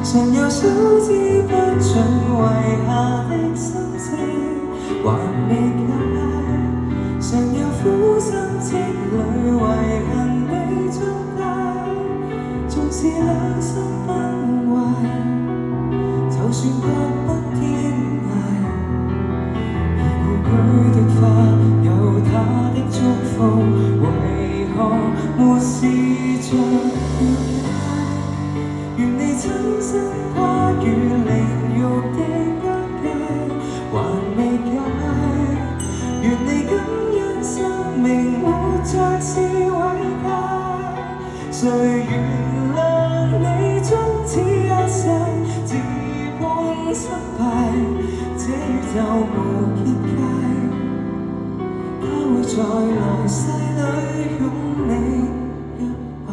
常有數之不盡遺下的心情，還未解。常有苦心積累遺恨未長大，縱使兩心崩壞，就算各不天涯。而故居的花有它的祝福，為何沒試着了解？願你親身跨越靈肉的疆界，還未解。願你感恩生命活着是偉大。誰原諒你終此一生自判失敗？這宇宙無結界，它會在來世裏擁你一懷。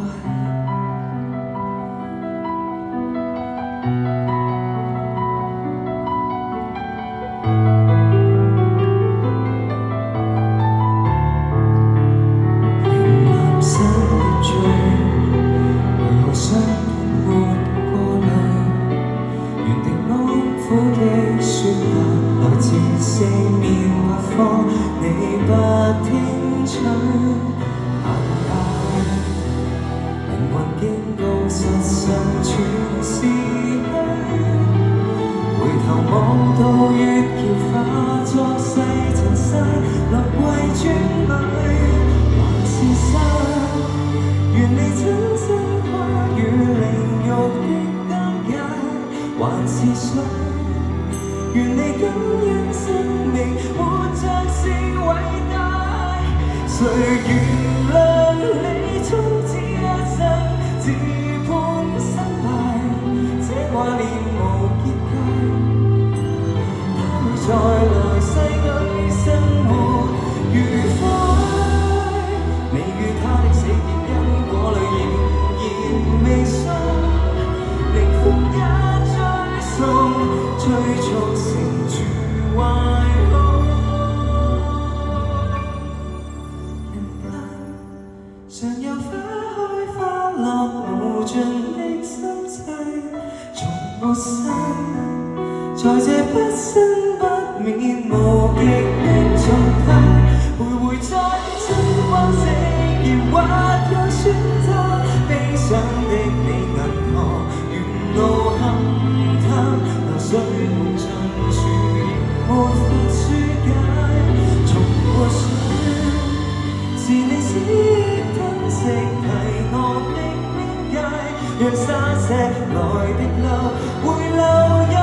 來自四面八方，你不聽取靈魂警告，實相全是虛。回頭望到月橋化作細塵沙，落貴磚裏還是沙。願你親身跨越靈肉的疆界，還是水。願你感恩生命活着是偉大。誰原諒你終此一生自判失敗？這掛念無結界，它會在來世裏生活愉快。你與他的死結因果裏仍然未信，靈魂也追送，追逐成住壞空。人間常有花開花落無盡的心際，從沒散。在這不生不滅無極的狀態，徘徊在真或死而或有選擇。悲傷的你銀河沿路勘探，流水無盡處亦沒法紓解。從沒想是你死吞食題學的邊界，讓沙石來滴漏，回流入